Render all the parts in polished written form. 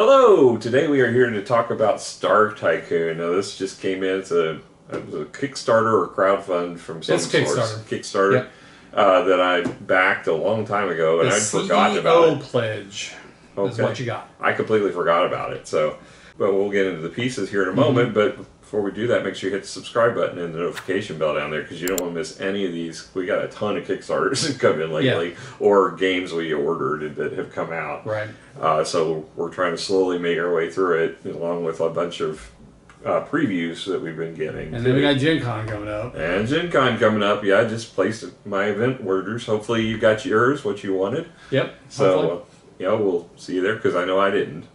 Hello! Today we are here to talk about Star Tycoon. Now this just came in. It was a Kickstarter or crowdfund from some source. Kickstarter. Yep. That I backed a long time ago, and I'd forgotten about it. The CEO pledge is what you got. I completely forgot about it. So, but we'll get into the pieces here in a moment. But before we do that, make sure you hit the subscribe button and the notification bell down there, because you don't want to miss any of these. We got a ton of Kickstarters that come in lately, or games we ordered that have come out. Right. So we're trying to slowly make our way through it, along with a bunch of previews that we've been getting. And then we got Gen Con coming up. And Gen Con coming up. Yeah, I just placed my event orders. Hopefully you got yours, what you wanted. Yep. So, we'll see you there, because I know I didn't.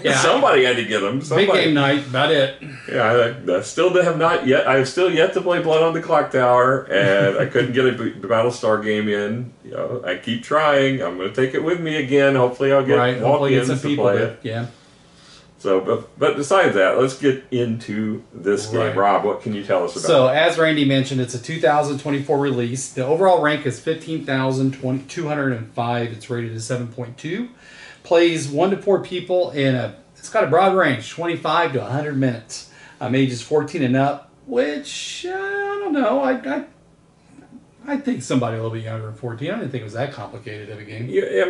Yeah, Somebody had to get them. Big game night, about it. Yeah, I still have not yet. I have still yet to play Blood on the Clock Tower, and I couldn't get a Battlestar game in. I keep trying. I'm going to take it with me again. Hopefully, I'll get walk-ins to play it. Yeah. So, but besides that, let's get into this game. Rob, what can you tell us about it? So, as Randy mentioned, it's a 2024 release. The overall rank is 15,205. It's rated as 7.2. Plays 1 to 4 people it's got a broad range, 25 to 100 minutes. Ages 14 and up, which I don't know. I think somebody a little bit younger than 14. I didn't think it was that complicated of a game. Yeah,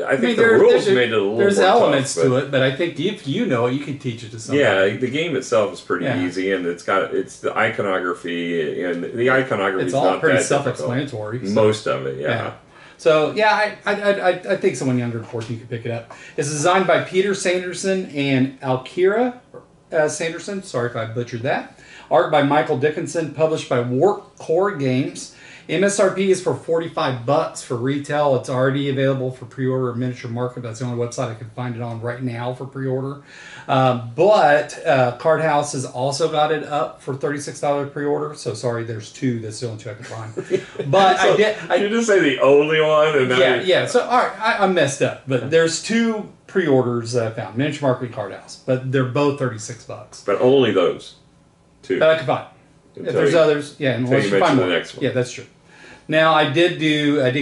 I think the rules made it a little more There's elements tough, to it, but I think if you know it, you can teach it to somebody. Yeah, the game itself is pretty easy, and it's the iconography, and the iconography is not that It's all pretty self-explanatory. Most of it, yeah. So, yeah, I think someone younger than 14 could pick it up. It's designed by Peter Sanderson and Alkira Sanderson. Sorry if I butchered that. Art by Michael Dickinson. Published by Warp Core Games. MSRP is for $45 for retail. It's already available for pre-order at Miniature Market. That's the only website I can find it on right now for pre-order. But Card House has also got it up for $36 pre-order. So sorry, there's two. That's the only two I can find. But so you just say the only one? And yeah. So all right, I messed up. But there's two pre-orders that I found: Miniature Market and Card House. But they're both $36. But only those two. That I can find. If there's others, unless you find the next one. Yeah, that's true. Now, I did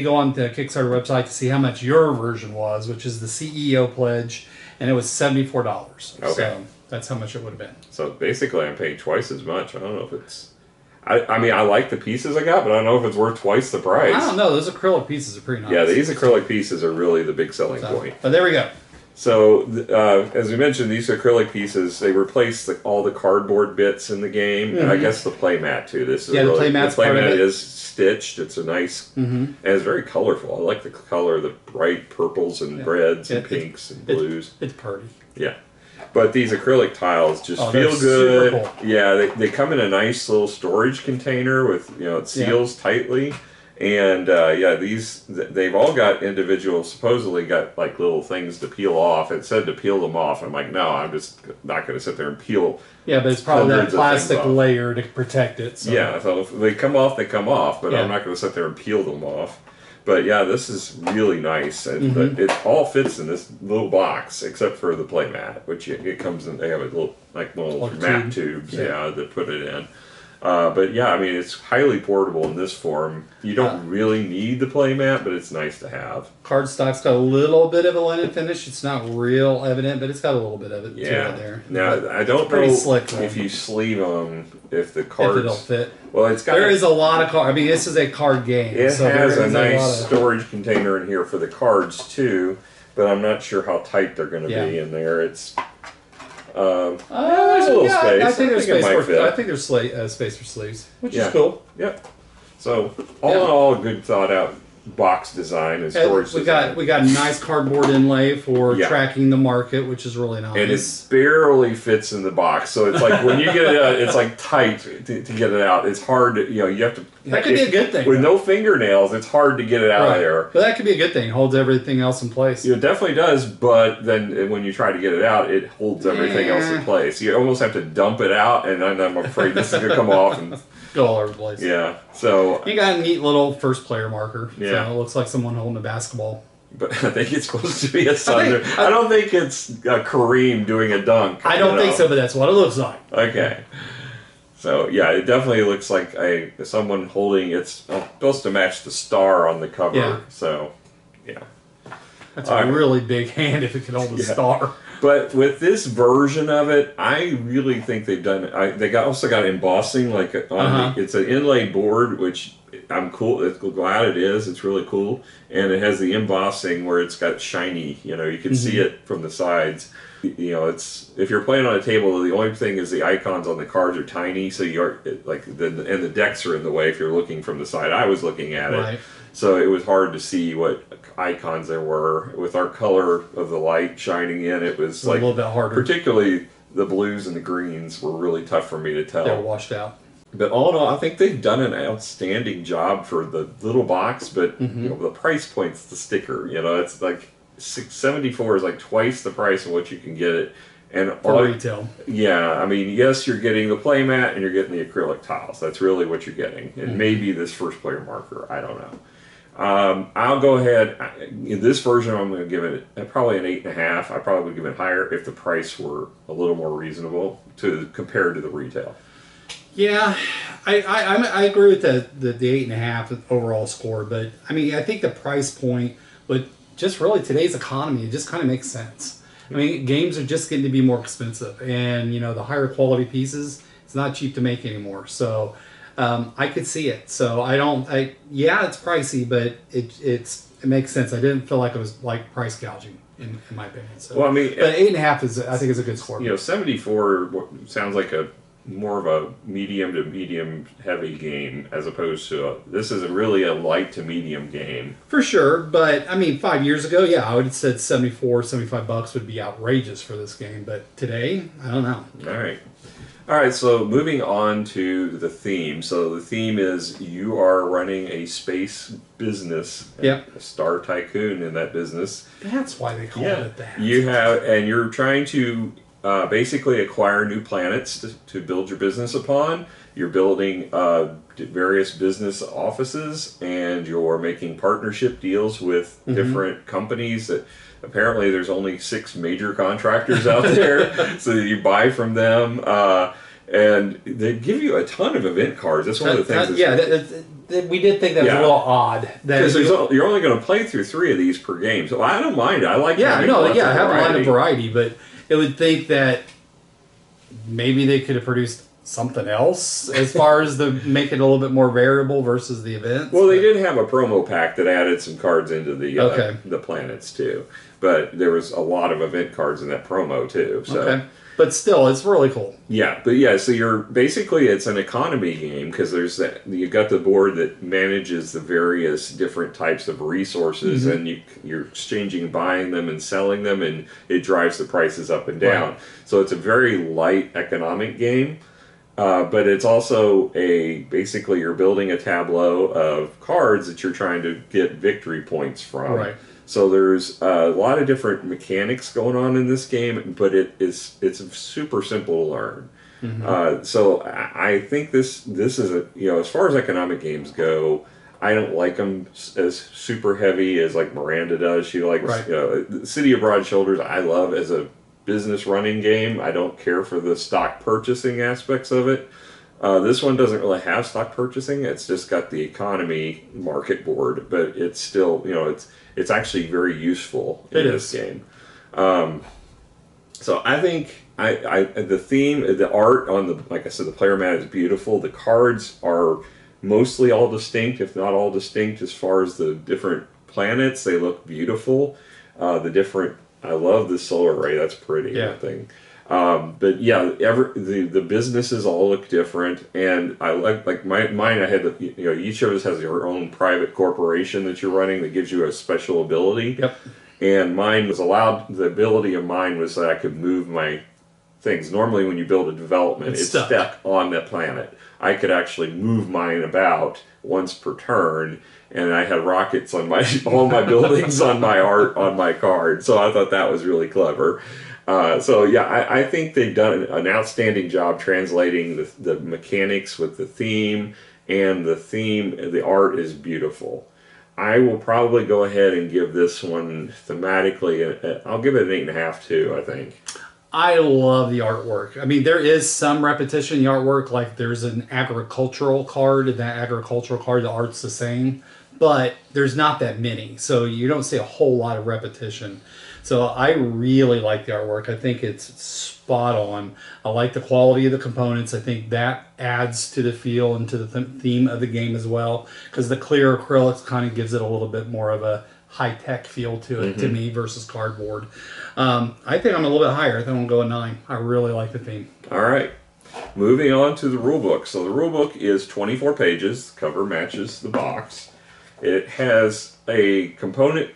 go on the Kickstarter website to see how much your version was, which is the CEO pledge, and it was $74. Okay. So that's how much it would have been. So basically, I'm paying twice as much. I don't know if it's... I mean, I like the pieces I got, but I don't know if it's worth twice the price. I don't know. Those acrylic pieces are pretty nice. Yeah, these acrylic pieces are really the big selling point. But there we go. So, as we mentioned, these acrylic pieces, they replace all the cardboard bits in the game, and I guess the playmat, too. The playmat is stitched. It's a nice, and it's very colorful. I like the color, the bright purples and reds and pinks and blues. It's pretty. Yeah. But these acrylic tiles just feel good. Super cool. Yeah, they come in a nice little storage container with, it seals tightly. And they've all got supposedly got like little things to peel off. It said to peel them off. I'm like, no, I'm just not going to sit there and peel. Yeah, but it's probably that plastic layer to protect it. So. Yeah, so if they come off, they come off. But I'm not going to sit there and peel them off. But yeah, this is really nice, and it all fits in this little box except for the playmat, which it comes in. They have a little mat tubes, that put it in. But yeah, I mean, it's highly portable in this form. You don't really need the playmat, but it's nice to have. Cardstock's got a little bit of a linen finish. It's not real evident, but it's got a little bit of it to it there. Now, I don't know if you sleeve them, if the cards... If it'll fit. Well, it's got... There is a lot of cards. I mean, this is a card game. It has a nice storage container in here for the cards, too, but I'm not sure how tight they're going to be in there. It's... there's a little space. I think there's space for sleeves, which is cool. Yep. So all in all, a good thought out box design and storage design. We got a nice cardboard inlay for tracking the market, which is really nice. And it barely fits in the box, so it's like when you get it out, it's like tight to get it out. It's hard to you have to. That could be a good thing. With no fingernails, it's hard to get it out of there. But that could be a good thing. It holds everything else in place. It definitely does, but then when you try to get it out, it holds everything else in place. You almost have to dump it out, and then I'm afraid this is going to come off and go all over the place. Yeah, so... You got a neat little first player marker. Yeah. So it looks like someone holding a basketball. But I think it's supposed to be a son. I don't think it's Kareem doing a dunk. I don't think so, but that's what it looks like. Okay. So, yeah, it definitely looks like someone holding... It's supposed to match the star on the cover. Yeah. So, yeah. That's a really big hand if it could hold a star. But with this version of it, I really think they've done. Also got embossing it's an inlay board, which I'm glad it is. It's really cool, and it has the embossing where it's got shiny. You can see it from the sides. It's if you're playing on a table, the only thing is the icons on the cards are tiny, so you're and the decks are in the way if you're looking from the side. I was looking at it, so it was hard to see what icons there were. With our color of the light shining in, it was a little bit harder. Particularly the blues and the greens were really tough for me to tell. They're washed out. But all in all, I think they've done an outstanding job for the little box. But the price point's the sticker. It's like $74 is like twice the price of what you can get it. And for retail. Yeah, I mean, yes, you're getting the playmat and you're getting the acrylic tiles. That's really what you're getting. And maybe this first player marker. I don't know. I'll go ahead. In this version, I'm going to give it probably an 8.5. I probably would give it higher if the price were a little more reasonable compared to the retail. Yeah, I agree with the 8.5 overall score, but I mean, I think the price point, but just really today's economy, it just kind of makes sense. I mean, games are just getting to be more expensive, and the higher quality pieces, it's not cheap to make anymore. So I could see it. So yeah, it's pricey, but it makes sense. I didn't feel like it was like price gouging in my opinion. So, well, I mean, but 8.5 I think is a good score. 74 sounds like more of a medium to medium heavy game as opposed to this is really a light to medium game. For sure, but I mean 5 years ago, yeah, I would have said $75 would be outrageous for this game, but today, I don't know. All right, so moving on to the theme. So the theme is you are running a space business. Yep. A Star Tycoon in that business. That's why they call it that. You're trying to basically acquire new planets to build your business upon. You're building various business offices, and you're making partnership deals with different companies that apparently there's only 6 major contractors out there, so you buy from them. And they give you a ton of event cards. That's one of the things. We did think that was a little odd. Because you're only going to play through 3 of these per game. So I don't mind it. I like have a lot of variety, but it would think that maybe they could have produced something else as far as make it a little bit more variable versus the events. Well, they did have a promo pack that added some cards into the planets too, but there was a lot of event cards in that promo too. So. But still, it's really cool. Yeah, so it's an economy game because you've got the board that manages the various different types of resources, and you're exchanging, buying them, and selling them, and it drives the prices up and down. Right. So it's a very light economic game, but it's also basically you're building a tableau of cards that you're trying to get victory points from. Right. So there's a lot of different mechanics going on in this game, but it's super simple to learn. So I think this is as far as economic games go, I don't like them as super heavy as like Miranda does. She likes City of Broad Shoulders. I love as a business running game. I don't care for the stock purchasing aspects of it. This one doesn't really have stock purchasing. It's just got the economy market board, but it's still it's actually very useful in this game. So I think the theme, the art on like I said, the player mat is beautiful. The cards are mostly all distinct, if not all distinct, as far as the different planets. They look beautiful. I love the solar array. That's pretty. I think. But yeah, the businesses all look different, and I like mine. I had each of us has your own private corporation that you're running that gives you a special ability. Yep. And mine was allowed. The ability of mine was that I could move my things. Normally, when you build a development, it's stuck on that planet. I could actually move mine about once per turn, and I had rockets on all my buildings on my art on my card. So I thought that was really clever. I think they've done an outstanding job translating the mechanics with the theme, and the art is beautiful. I will probably go ahead and give this one thematically, I'll give it an 8.5 too, I think. I love the artwork. I mean, there is some repetition in the artwork, like there's an agricultural card, and that agricultural card, the art's the same, but there's not that many, so you don't see a whole lot of repetition. So I really like the artwork. I think it's spot on. I like the quality of the components. I think that adds to the feel and to the theme of the game as well, because the clear acrylics kind of gives it a little bit more of a high-tech feel to it to me versus cardboard. I think I'm a little bit higher. I think I'm going to go a 9. I really like the theme. All right. Moving on to the rulebook. So the rulebook is 24 pages. The cover matches the box. It has a component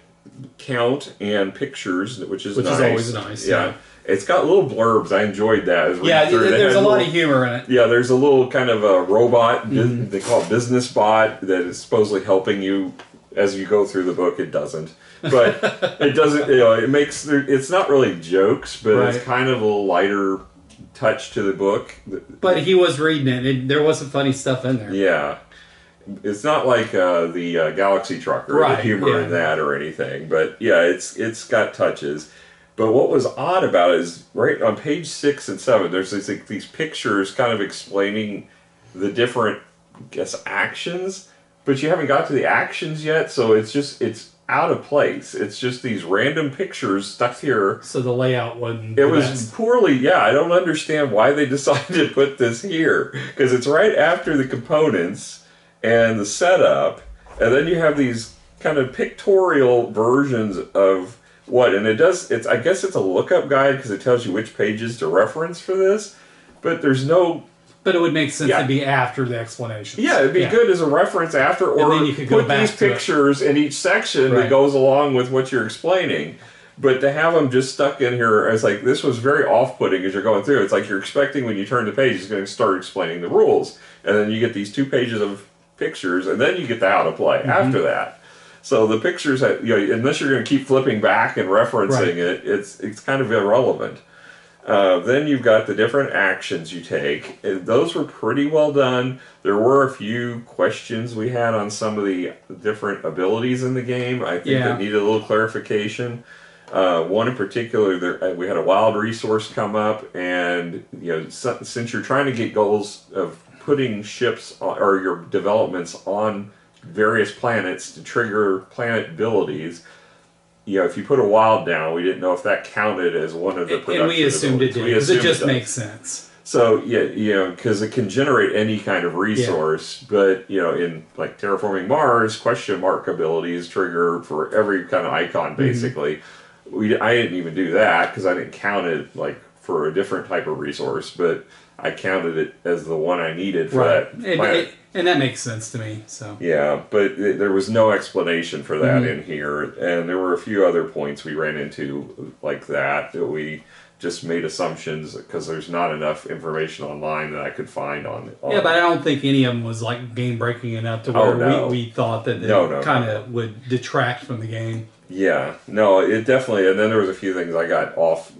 count and pictures, which is always nice. Yeah. It's got little blurbs. I enjoyed that. Yeah, there's a lot of humor in it. Yeah, there's a little kind of a robot, they call it business bot, that is supposedly helping you as you go through the book. It doesn't. But it doesn't, it makes, it's not really jokes, but it's kind of a little lighter touch to the book. But he was reading it. There was some funny stuff in there. Yeah. It's not like the Galaxy Trucker, the humor in that or anything. But yeah, it's got touches. But what was odd about it is right on page 6 and 7, there's these pictures kind of explaining the different, I guess, actions. But you haven't got to the actions yet, so it's out of place. It's just these random pictures stuck here. So the layout wasn't. It was poorly. Yeah, I don't understand why they decided to put this here, because it's right after the components and the setup, and then you have these kind of pictorial versions of what, and it's I guess it's a lookup guide because it tells you which pages to reference for this, but there's no. But it would make sense to be after the explanations. Yeah, it'd be good as a reference after, or then you could go put back these pictures in each section that goes along with what you're explaining. But to have them just stuck in here, it's like, this was very off-putting as you're going through. It's like you're expecting when you turn the page, it's going to start explaining the rules. And then you get these 2 pages of pictures, and then you get the how to play after that. So the pictures, unless you're going to keep flipping back and referencing it, it's kind of irrelevant. Then you've got the different actions you take. Those were pretty well done. There were a few questions we had on some of the different abilities in the game. I think that needed a little clarification. One in particular, we had a wild resource come up, and since you're trying to get goals of putting ships or your developments on various planets to trigger planet abilities, if you put a wild down, we didn't know if that counted as one of the production. And we assumed it did, because it just makes sense. So, because it can generate any kind of resource, but, in, like, Terraforming Mars, question mark abilities trigger for every kind of icon, basically. I didn't even do that, because I didn't count it, like, for a different type of resource, but I counted it as the one I needed for that planet. And that makes sense to me. So yeah, but there was no explanation for that in here, and there were a few other points we ran into like that we just made assumptions because there's not enough information online that I could find on yeah, but I don't think any of them was like game breaking enough to where we thought that it kind of would detract from the game. Yeah, no, it definitely, and then there was a few things I got off.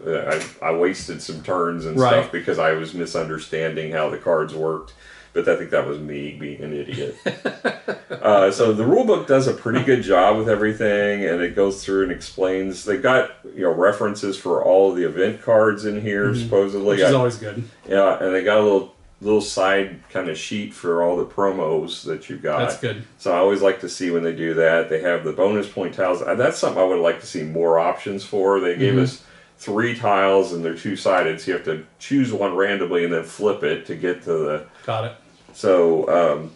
I wasted some turns and stuff because I was misunderstanding how the cards worked. But I think that was me being an idiot. So the rulebook does a pretty good job with everything, and it goes through and explains. They've got references for all of the event cards in here, supposedly, which is always good. Yeah, and they got a little side kind of sheet for all the promos that you've got. That's good. So I always like to see when they do that. They have the bonus point tiles. That's something I would like to see more options for. They gave us 3 tiles, and they're 2-sided, so you have to choose one randomly and then flip it to get to the... Got it. So,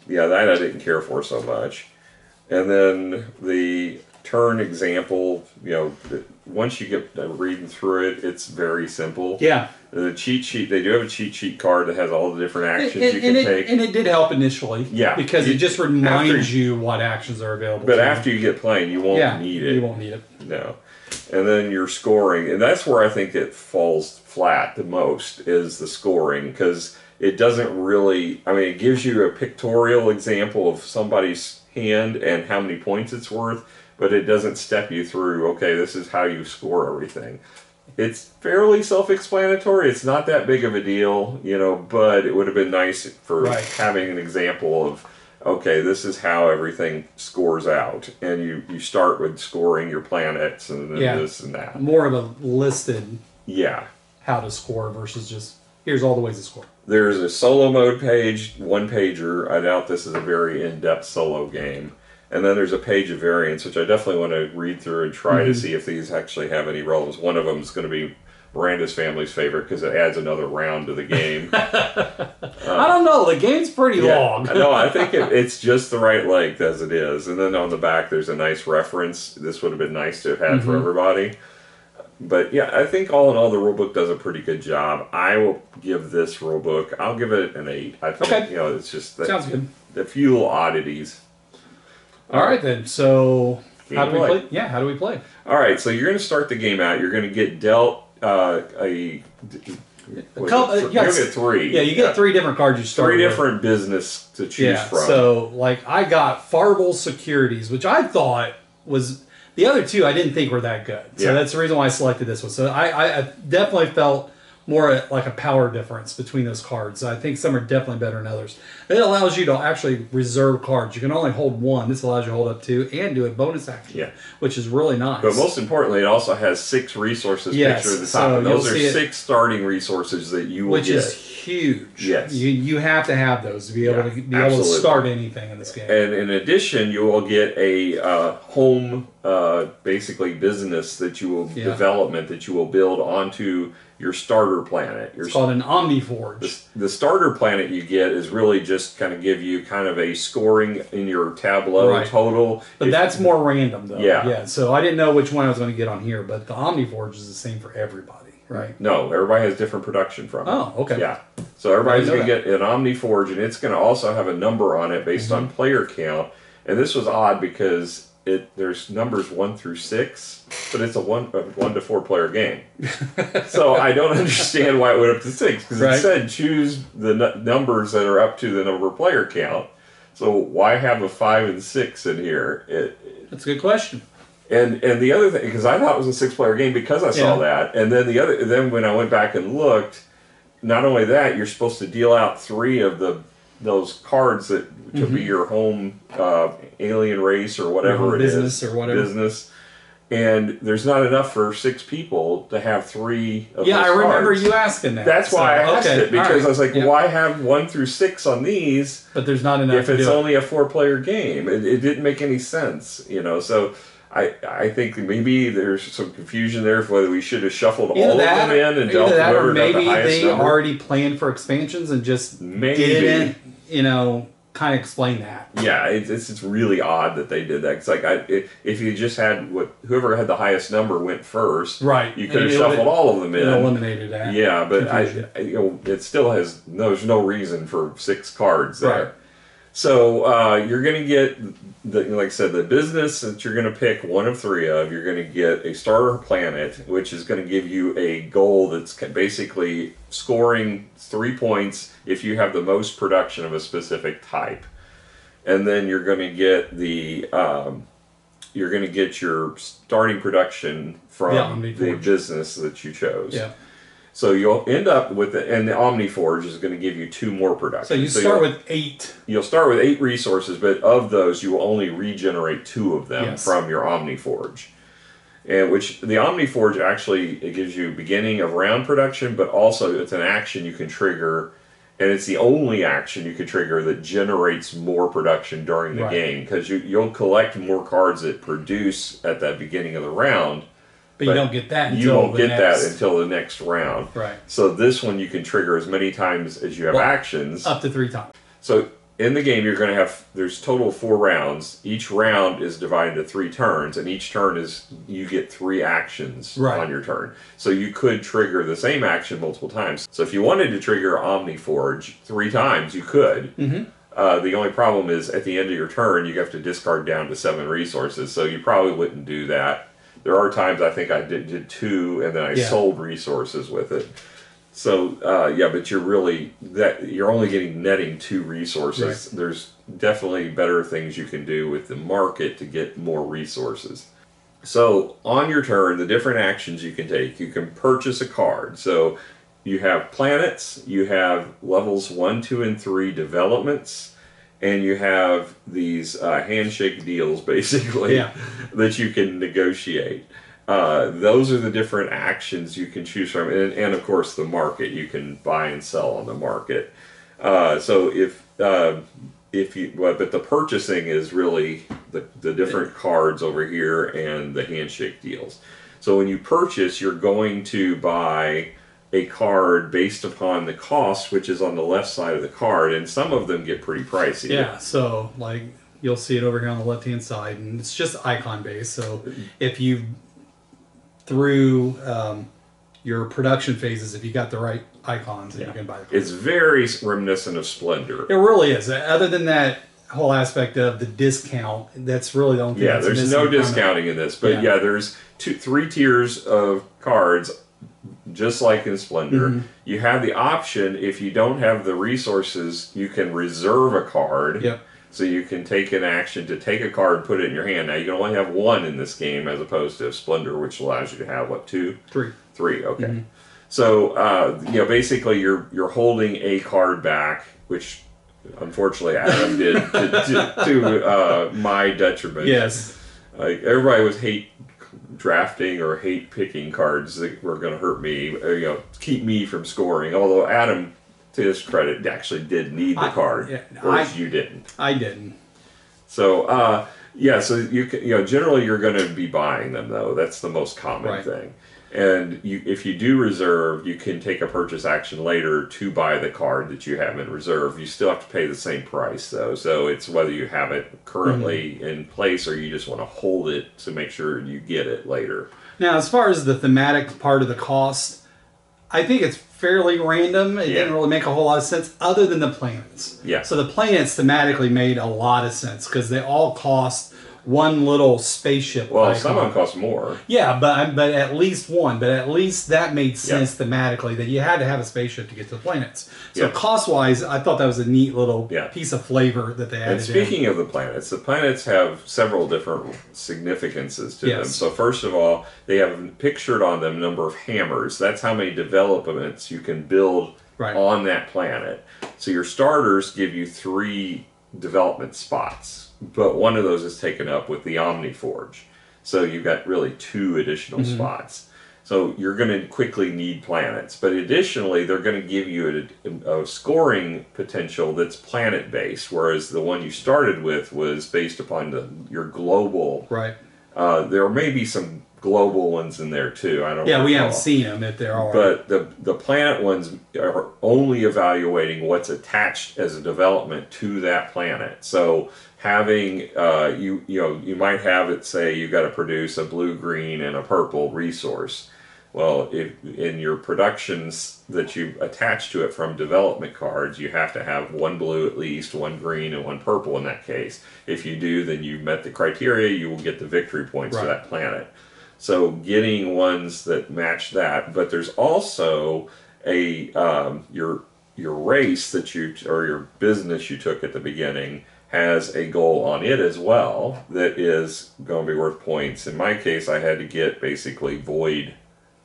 that I didn't care for so much. And then the turn example, once you get reading through it, it's very simple. Yeah. The cheat sheet, they do have a cheat sheet card that has all the different actions you can take. And it did help initially. Yeah. Because it just reminds you what actions are available. But after you get playing, you won't need it. You won't need it. No. And then your scoring, and that's where I think it falls flat the most, is the scoring, because it doesn't really, it gives you a pictorial example of somebody's hand and how many points it's worth, but it doesn't step you through, okay, this is how you score everything. It's fairly self-explanatory. It's not that big of a deal, but it would have been nice for having an example of, okay, this is how everything scores out. And you start with scoring your planets and then this and that. More of a listed how to score versus just, here's all the ways to score. There's a solo mode page, 1-pager. I doubt this is a very in-depth solo game. And then there's a page of variants, which I definitely want to read through and try to see if these actually have any relevance. One of them is going to be Miranda's family's favorite because it adds another round to the game. I don't know. The game's pretty long. No, I think it's just the right length as it is. And then on the back, there's a nice reference. This would have been nice to have had for everybody. But yeah, I think all in all, the rulebook does a pretty good job. I will give this rulebook, I'll give it an 8. I think, it's just sounds good. The few little oddities. All right, then. So, how do we play? play? Yeah, how do we play? All right, so you're going to start the game out. You're going to get dealt you get 3. Yeah, you get 3 different cards you start 3 with. different business to choose from. So, like, I got Farble Securities, which I thought was... The other 2 I didn't think were that good. So that's the reason why I selected this one. So I definitely felt more like a power difference between those cards. I think some are definitely better than others. It allows you to actually reserve cards. You can only hold 1. This allows you to hold up 2 and do a bonus action, which is really nice. But most importantly, it also has 6 resources pictured at the top. So and those are 6 starting resources that you will get. Which is huge. Yes. You have to have those to be able to start anything in this game. And in addition, you will get a home, basically business that you will development that you will build onto your starter planet. It's called an OmniForge. The starter planet you get is really just kind of give you kind of a scoring in your tableau total. But that's more random though. Yeah. So I didn't know which one I was going to get on here, but the OmniForge is the same for everybody, right? No, everybody has different production from it. Oh, okay. Yeah. So everybody's going to get an OmniForge, and it's going to also have a number on it based on player count. And this was odd because there's numbers 1 through 6, but it's a 1 to 4 player game. So I don't understand why it went up to 6 because it said choose the numbers that are up to the number of player count. So why have a 5 and 6 in here? That's a good question. And the other thing, because I thought it was a 6-player game because I saw that, and then then when I went back and looked, not only that, you're supposed to deal out 3 of those cards that to be your home alien race or whatever business or whatever business, and there's not enough for 6 people to have 3 of those I remember cards. you asking that. That's why I asked it because I was like, why have 1 through 6 on these? But there's not enough if it's only a 4-player game. It didn't make any sense, So I think maybe there's some confusion there for whether we should have shuffled all of them in and dealt whoever or maybe got the highest they number. already planned for expansions and just didn't, kind of explain that. Yeah, it's really odd that they did that. It's like if you just had whoever had the highest number went first, right? You could have shuffled all of them in, eliminated that. Yeah, but it still has there's no reason for 6 cards there. Right. So you're going to get, like I said, the business that you're going to pick 1 of 3 of. You're going to get a starter planet, which is going to give you a goal that's basically scoring 3 points if you have the most production of a specific type. And then you're going to get your starting production from the business that you chose. Yeah. So you'll end up with and the OmniForge is going to give you 2 more production. So you start with 8. You'll start with 8 resources, but of those you will only regenerate 2 of them from your OmniForge. And which the OmniForge actually it gives you beginning of round production, but also it's an action you can trigger, and it's the only action you can trigger that generates more production during the game because you'll collect more cards that produce at that beginning of the round. But you don't get that until you won't get that until the next round. Right. So this one you can trigger as many times as you have actions. Up to 3 times. So in the game you're going to have, there's total of 4 rounds. Each round is divided into 3 turns, and each turn is, you get 3 actions on your turn. So you could trigger the same action multiple times. So if you wanted to trigger OmniForge 3 times, you could. The only problem is at the end of your turn you have to discard down to 7 resources, so you probably wouldn't do that. There are times I think I did 2, and then I sold resources with it. So but you're only getting netting 2 resources. Right. There's definitely better things you can do with the market to get more resources. So on your turn, the different actions you can take. You can purchase a card. So you have planets. You have levels 1, 2, and 3 developments. And you have these handshake deals, basically, that you can negotiate. Those are the different actions you can choose from. And of course, the market. You can buy and sell on the market. So if but the purchasing is really the different cards over here and the handshake deals. So when you purchase, you're going to buy a card based upon the cost, which is on the left side of the card, and some of them get pretty pricey. Yeah, so like you'll see it over here on the left hand side, and it's just icon based. So if you through your production phases, if you got the right icons, then you can buy the card. It's very reminiscent of Splendor. It really is. Other than that whole aspect of the discount, that's really the only thing. Yeah, there's no discounting in this, but there's 3 tiers of cards. Just like in Splendor, you have the option, if you don't have the resources, you can reserve a card. Yep. So you can take an action to take a card and put it in your hand. Now, you can only have 1 in this game as opposed to Splendor, which allows you to have, what, 2? 3. 3, okay. So, basically you're holding a card back, which unfortunately Adam did to my detriment. Yes. Like, everybody was hate drafting or hate picking cards that were going to hurt me, keep me from scoring. Although Adam, to his credit, actually did need the card, whereas you didn't. I didn't. So, so generally you're going to be buying them though. That's the most common thing. And if you do reserve, you can take a purchase action later to buy the card that you have in reserve. You still have to pay the same price, though. So it's whether you have it currently in place or you just want to hold it to make sure you get it later. Now, as far as the thematic part of the cost, I think it's fairly random. It didn't really make a whole lot of sense other than the planets. Yeah. So the planets thematically made a lot of sense because they all cost one little spaceship. Well, icon. some of them cost more. Yeah, but at least one. But at least that made sense thematically, that you had to have a spaceship to get to the planets. So cost-wise, I thought that was a neat little piece of flavor that they added. And speaking of the planets have several different significances to them. So first of all, they have pictured on them a number of hammers. That's how many developments you can build on that planet. So your starters give you 3 development spots. But one of those is taken up with the Omniforge. So you've got really 2 additional spots. So you're going to quickly need planets. But additionally, they're going to give you a scoring potential that's planet-based, whereas the one you started with was based upon your global. Right. There may be some global ones in there, too. I don't know. Yeah, we haven't seen them if there are. But the planet ones are only evaluating what's attached as a development to that planet. So having you might have it say you got to produce a blue, green, and a purple resource. Well, if in your productions that you attach to it from development cards, you have to have 1 blue at least, 1 green, and 1 purple in that case. If you do, then you've met the criteria. You will get the victory points for that planet. So getting ones that match that, but there's also a your race that or your business you took at the beginning has a goal on it as well that is going to be worth points. In my case, I had to get basically void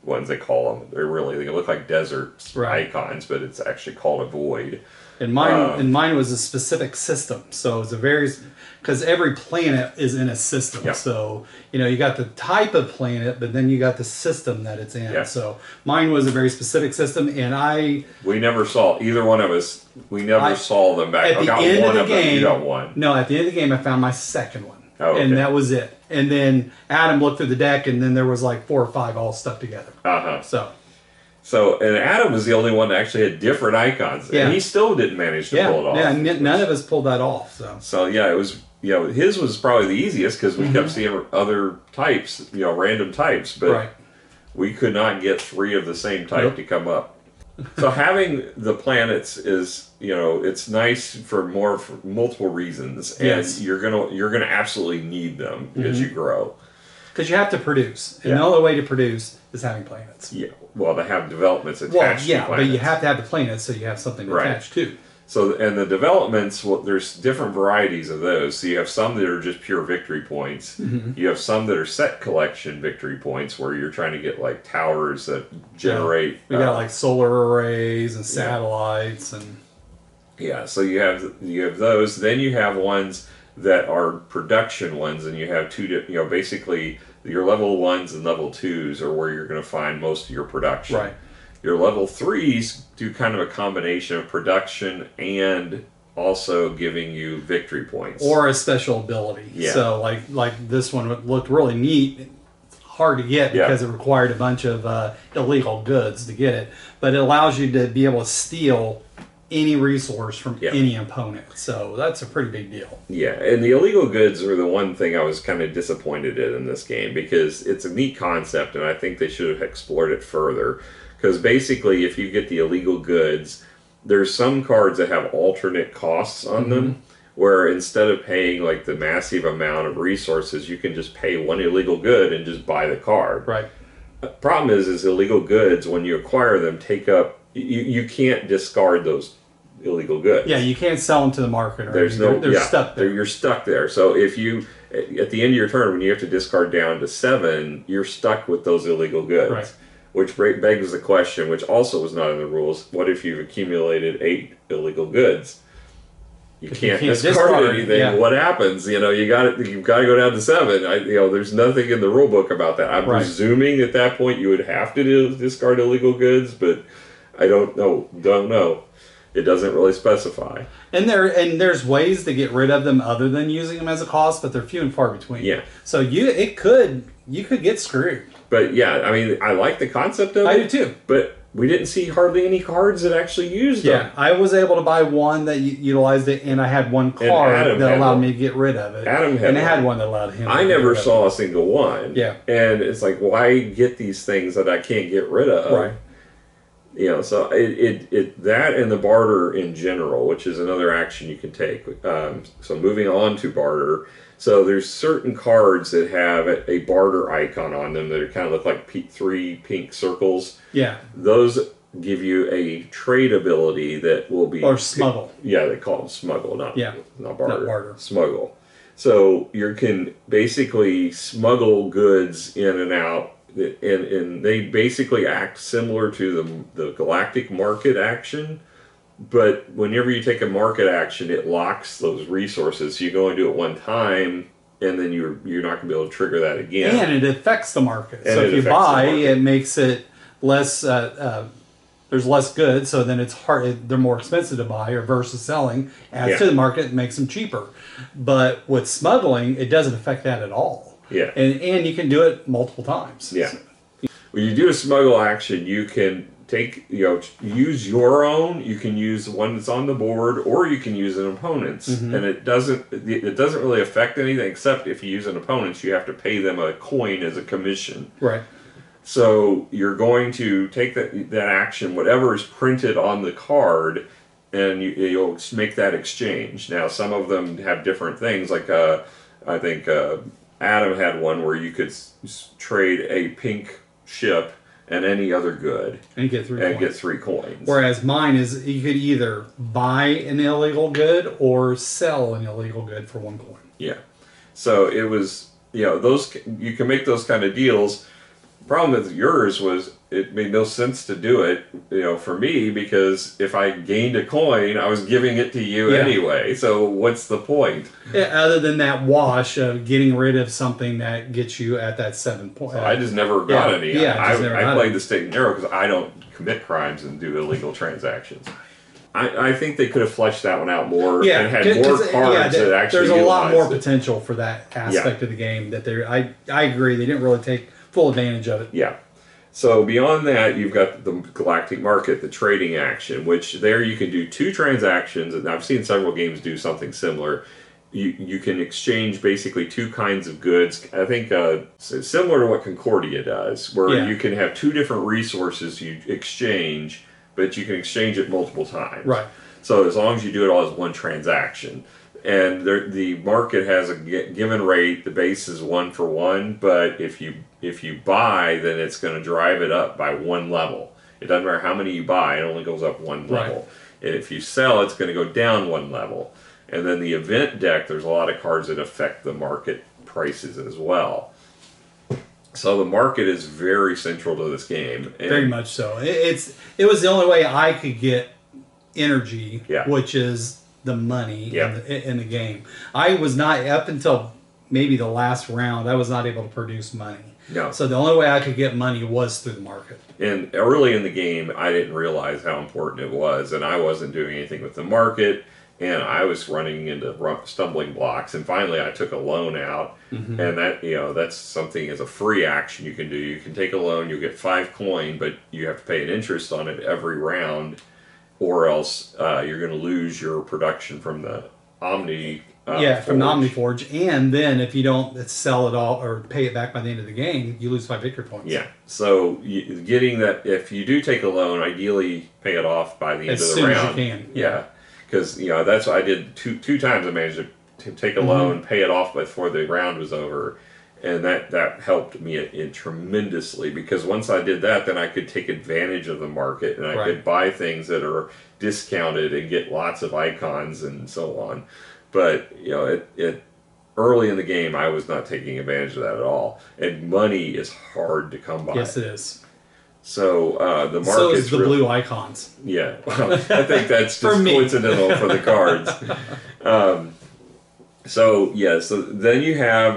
ones, they call them. They look like desert icons, but it's actually called a void. And mine was a specific system, so it's because every planet is in a system. Yeah. So you got the type of planet, but then you got the system that it's in. Yeah. So mine was a very specific system, and we never saw either one of us. We never saw them back. At the end of the game, you got one. No, at the end of the game, I found my second one, and that was it. And then Adam looked through the deck, and then there was like 4 or 5 all stuck together. So, and Adam was the only one that actually had different icons, and he still didn't manage to pull it off. Yeah, none of us pulled that off. So it was, his was probably the easiest because we kept seeing other types, random types, but we could not get 3 of the same type to come up. So having the planets is, it's nice for multiple reasons, and you're gonna absolutely need them as you grow. Because you have to produce, and the only way to produce is having planets. Yeah, well, they have developments attached to planets. But you have to have the planets so you have something attached to. So, and the developments, there's different varieties of those. So you have some that are just pure victory points. You have some that are set collection victory points, where you're trying to get like towers that generate. We got like solar arrays and satellites and. Yeah, so you have those. Then you have ones that are production ones, and you have 2. Basically your level 1s and level 2s are where you're going to find most of your production. Right. Your level 3s do kind of a combination of production and also giving you victory points. Or a special ability. Yeah. So like this one looked really neat. Hard to get because it required a bunch of illegal goods to get it. But it allows you to be able to steal any resource from any opponent. So that's a pretty big deal. Yeah, and the illegal goods are the one thing I was kind of disappointed in this game, because it's a neat concept and I think they should have explored it further. Because basically, if you get the illegal goods, there's some cards that have alternate costs on them, where instead of paying like the massive amount of resources, you can just pay one illegal good and just buy the card. Right. The problem is illegal goods, when you acquire them, take up, you can't discard those illegal goods. Yeah, you can't sell them to the market. Or There's they're stuck there. You're stuck there. So if you, at the end of your turn, when you have to discard down to 7, you're stuck with those illegal goods. Right. Which begs the question, which also was not in the rules, what if you've accumulated 8 illegal goods? You can't discard anything. Yeah. What happens? You've got to go down to 7. There's nothing in the rule book about that. I'm presuming at that point you would have to discard illegal goods, but I don't know. It doesn't really specify. And there's ways to get rid of them other than using them as a cost, but they're few and far between. Yeah. So you could get screwed. But yeah, I mean, I like the concept of it. I do too. But we didn't see hardly any cards that actually used them. Yeah, I was able to buy one that utilized it, and I had one card that allowed me to get rid of it. Adam had one that allowed him. I never saw a single one. Yeah. And it's like, why get these things that I can't get rid of? Right. So that and the barter in general, which is another action you can take. So moving on to barter. So there's certain cards that have a barter icon on them that kind of look like 3 pink circles. Yeah. Those give you a trade ability that will be... Or smuggle. Yeah, they call them smuggle, not barter. Not barter. Smuggle. So you can basically smuggle goods in and out, and they basically act similar to the galactic market action. But whenever you take a market action, it locks those resources. So you go and do it one time, and then you're not going to be able to trigger that again. And it affects the market. So if you buy, it makes it less. There's less goods, so then it's hard. They're more expensive to buy, or versus selling adds to the market, and makes them cheaper. But with smuggling, it doesn't affect that at all. Yeah, and you can do it multiple times. Yeah, when you do a smuggle action, you can use your own. You can use the one that's on the board, or you can use an opponent's, and it doesn't really affect anything, except if you use an opponent's, you have to pay them a coin as a commission. Right. So you're going to take that action, whatever is printed on the card, and you'll make that exchange. Now, some of them have different things. Like I think Adam had one where you could trade a pink ship and any other good, and get 3 coins. Whereas mine is, you could either buy an illegal good or sell an illegal good for 1 coin. Yeah. So it was, those, you can make those kind of deals. The problem with yours was it made no sense to do it, for me, because if I gained a coin, I was giving it to you anyway. So what's the point? Yeah, other than that wash of getting rid of something that gets you at that 7 point. So I just never got any. Yeah, I played the state and narrow because I don't commit crimes and do illegal transactions. I think they could have fleshed that one out more and had more cards that actually there's a lot more potential for that aspect of the game that I agree, they didn't really take full advantage of it. Yeah. So beyond that, you've got the galactic market, the trading action, which there you can do 2 transactions, and I've seen several games do something similar. You can exchange basically 2 kinds of goods. I think similar to what Concordia does, where you can have 2 different resources you exchange, but you can exchange it multiple times. Right. So as long as you do it all as one transaction. And the market has a given rate. The base is 1 for 1, but if you buy, then it's going to drive it up by 1 level. It doesn't matter how many you buy; it only goes up 1 level. And if you sell, it's going to go down 1 level. And then the event deck, there's a lot of cards that affect the market prices as well. So the market is very central to this game. And very much so. It was the only way I could get energy, which is the money in the game. I was not, up until maybe the last round, I was not able to produce money. No. So the only way I could get money was through the market. And early in the game, I didn't realize how important it was, and I wasn't doing anything with the market. and I was running into stumbling blocks. And finally, I took a loan out, and that that's something as a free action you can do. You can take a loan, you'll get 5 coin, but you have to pay an interest on it every round, or else you're going to lose your production from the Omni. From the OmniForge, and then if you don't sell it all or pay it back by the end of the game, you lose 5 victory points. Yeah, so getting that, if you do take a loan, ideally pay it off by the end of the round. As soon as you can. Yeah, because that's what I did two times. I managed to take a loan, pay it off before the round was over, and that helped me tremendously, because once I did that, then I could take advantage of the market, and I could buy things that are discounted and get lots of icons and so on. But it early in the game, I was not taking advantage of that at all, and money is hard to come by. Yes, it is. So the market. So is the blue icons. Yeah, well, I think that's just coincidental for the cards. So then you have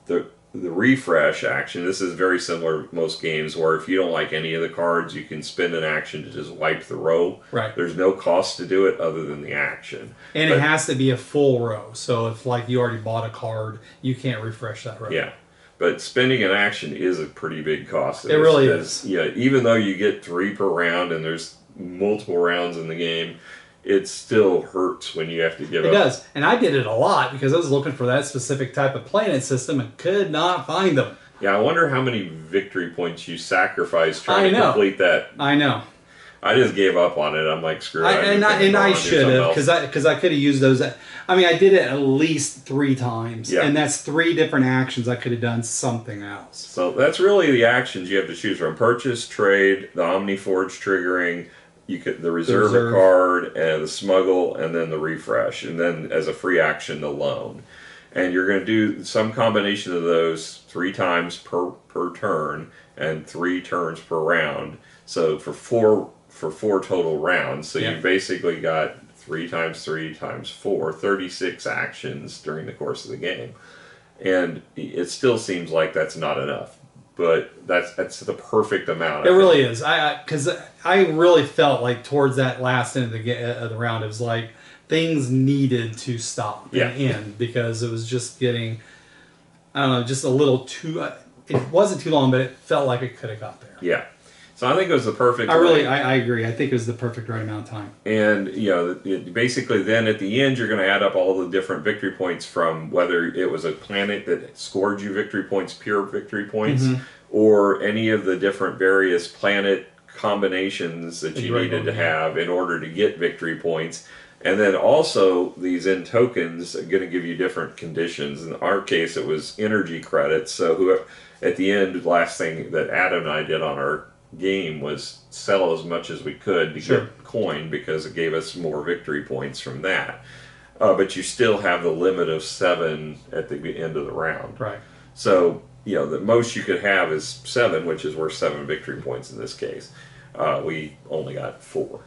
the refresh action. This is very similar to most games, where if you don't like any of the cards, you can spend an action to just wipe the row. Right. There's no cost to do it other than the action. And it has to be a full row. So if you already bought a card, you can't refresh that row. Yeah. But spending an action is a pretty big cost. It really is. Yeah, even though you get 3 per round and there's multiple rounds in the game, it still hurts when you have to give up. It does. And I did it a lot because I was looking for that specific type of planet system and could not find them. Yeah, I wonder how many victory points you sacrificed trying to complete that. I know. I just gave up on it. I'm like, screw it. And I should have, because I could have used those. I mean, I did it at least 3 times, and that's 3 different actions. I could have done something else. So that's really the actions you have to choose from: purchase, trade, the OmniForge triggering, the reserve a card, and the smuggle, and then the refresh, and then as a free action, the loan. And you're going to do some combination of those 3 times per turn, and 3 turns per round. So for 4 total rounds. So you basically got 3 times 3 times 4, 36 actions during the course of the game. And it still seems like that's not enough, but that's the perfect amount. It really is. Because I really felt like towards that last end of the round, it was like things needed to stop and end, because it was just getting, I don't know, just a little too. It wasn't too long, but it felt like it could have got there. Yeah. So I think it was the perfect. I agree. I think it was the perfect right amount of time. And basically, then at the end, you're going to add up all the different victory points from whether it was a planet that scored you victory points, pure victory points, or any of the different various planet combinations that you needed to have in order to get victory points. And then also, these end tokens are going to give you different conditions. In our case, it was energy credits. So at the end, last thing that Adam and I did on our game was sell as much as we could to get coin, because it gave us more victory points from that. But you still have the limit of 7 at the end of the round. Right. So, the most you could have is 7, which is worth 7 victory points in this case. We only got 4.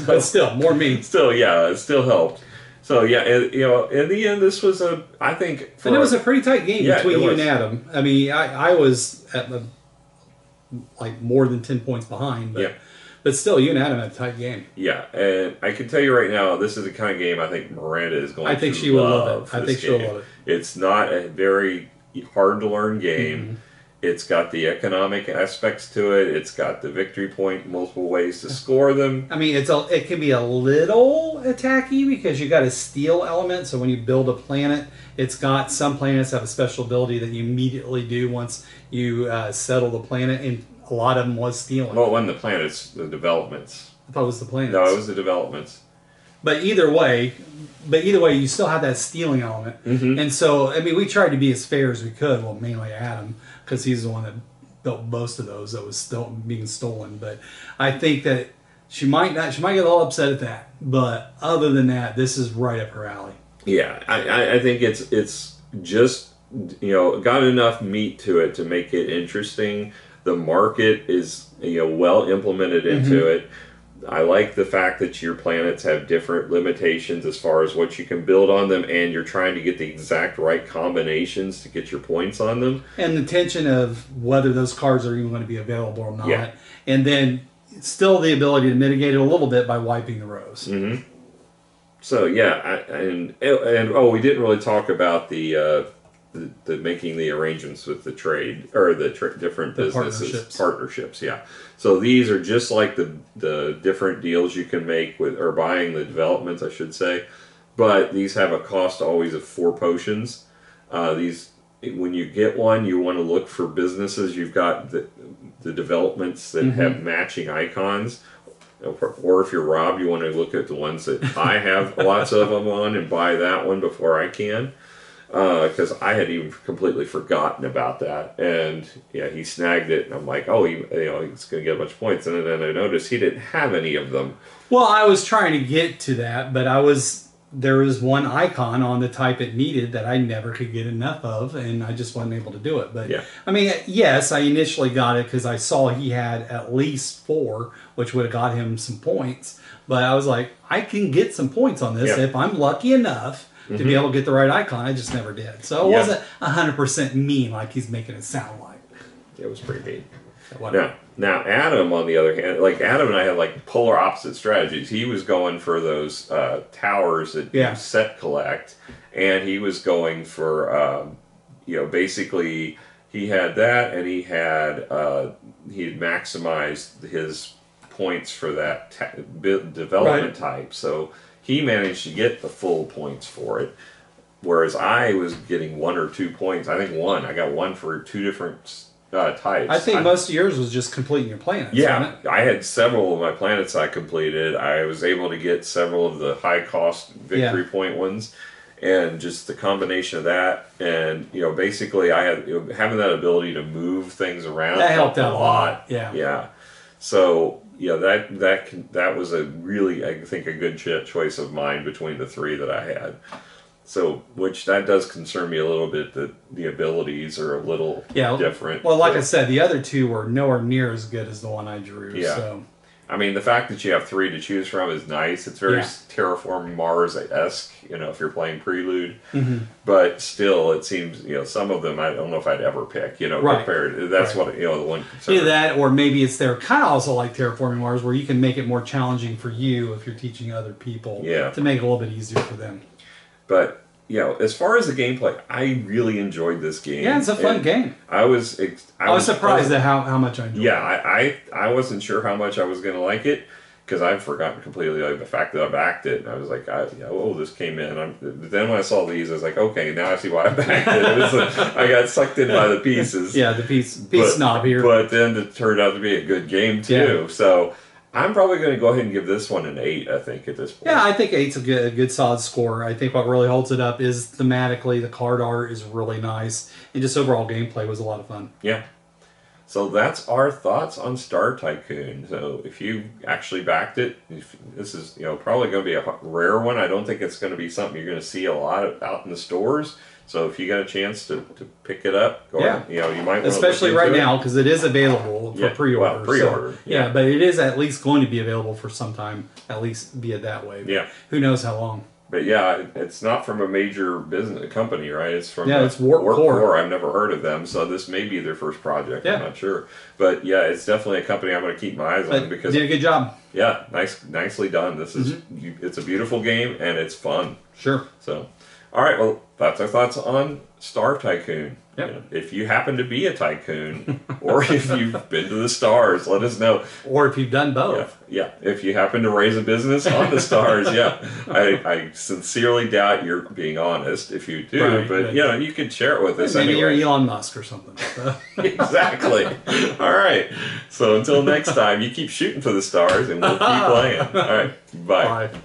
But still, more mean. Still, it still helped. So, in the end, this was I think... And it was a pretty tight game between you and Adam. I mean, I was at more than 10 points behind, but still, you and Adam had a tight game. Yeah, and I can tell you right now, this is the kind of game I think Miranda is going to love. I think she will love it. I think she'll love it. It's not a very hard to learn game. It's got the economic aspects to it. It's got the victory point, multiple ways to score them. I mean, it can be a little attacky because you got a steal element. So when you build a planet, it's got some planets have a special ability that you immediately do once you settle the planet, and a lot of them was stealing. Well, when the planets, the developments. I thought it was the planets. No, it was the developments. But either way, you still have that stealing element. And so, I mean, we tried to be as fair as we could. Well, mainly Adam, because he's the one that built most of those that was still being stolen. But I think that she might get a little upset at that. But other than that, this is right up her alley. Yeah, I think it's just got enough meat to it to make it interesting. The market is well implemented into it. I like the fact that your planets have different limitations as far as what you can build on them, and you're trying to get the exact right combinations to get your points on them. And the tension of whether those cards are even going to be available or not. Yeah. And then still the ability to mitigate it a little bit by wiping the rows. So yeah, and oh, we didn't really talk about the making the arrangements with the trade or the different businesses partnerships. Yeah, so these are just like the different deals you can make with or buying the developments, I should say, but these have a cost always of 4 potions. These when you get one, you want to look for businesses. You've got the developments that have matching icons. Or if you're Rob, you want to look at the ones that I have lots of them on and buy that one before I can. Because I had even completely forgotten about that. And yeah, he snagged it. And I'm like, oh, he's going to get a bunch of points. And then I noticed he didn't have any of them. Well, I was trying to get to that, but there was one icon on the type it needed that I never could get enough of, and I just wasn't able to do it. But, yeah. I mean, yes, I initially got it because I saw he had at least 4, which would have got him some points. But I was like, I can get some points on this if I'm lucky enough to be able to get the right icon. I just never did. So it wasn't 100% mean like he's making it sound like. It was pretty mean. Now, Adam, on the other hand, like Adam and I had like polar opposite strategies. He was going for those towers that you set collect, and he was going for, basically he had that, and he had maximized his points for that development type. So he managed to get the full points for it, whereas I was getting 1 or 2 points. I think I got 1 for 2 different types. I think most of yours was just completing your planets. Yeah, wasn't it? I had several of my planets I completed. I was able to get several of the high cost victory point ones, and just the combination of that, and basically I had having that ability to move things around that helped out a lot. Yeah. So that was a really, I think, a good choice of mine between the 3 that I had. So, which that does concern me a little bit that the abilities are a little different. Well, like I said, the other 2 were nowhere near as good as the one I drew. Yeah. So. I mean, the fact that you have 3 to choose from is nice. It's very Terraform Mars-esque, if you're playing Prelude. But still, it seems, some of them I don't know if I'd ever pick, compared. That's what, the one concern. Either that, or maybe it's they're kind of also like Terraforming Mars, where you can make it more challenging for you if you're teaching other people to make it a little bit easier for them. But as far as the gameplay, I really enjoyed this game. Yeah, it's a fun game. I was surprised at how much I enjoyed it. Yeah, I wasn't sure how much I was going to like it because I've forgotten completely the fact that I backed it. And I was like, this came in. But then when I saw these, I was like, okay, now I see why I backed it. It was I got sucked in by the pieces. Yeah, the piece snob here. But then it turned out to be a good game too. Yeah. So I'm probably going to go ahead and give this one an 8, I think, at this point. Yeah, I think 8's a good solid score. I think what really holds it up is thematically, the card art is really nice, and just overall gameplay was a lot of fun. Yeah. So that's our thoughts on Star Tycoon. So if you actually backed it, this is probably going to be a rare one. I don't think it's going to be something you're going to see a lot out in the stores. So if you get a chance to pick it up, go ahead. You might want to especially right now because it is available for pre-order. Well, pre-order. So, but it is at least going to be available for some time, at least via that way. But who knows how long? But it's not from a major business company, right? It's from it's Warp Core. I've never heard of them, so this may be their first project. I'm not sure, but it's definitely a company I'm going to keep my eyes on because did a good job. Yeah, nicely done. This is it's a beautiful game and it's fun. Sure. So, all right, well, that's our thoughts on Star Tycoon. Yep. If you happen to be a tycoon, or if you've been to the stars, let us know. Or if you've done both. Yeah. If you happen to raise a business on the stars, I sincerely doubt you're being honest if you do, but you can share it with us maybe anyway. You're Elon Musk or something. Exactly. All right. So until next time, you keep shooting for the stars, and we'll keep playing. All right. Bye. Bye.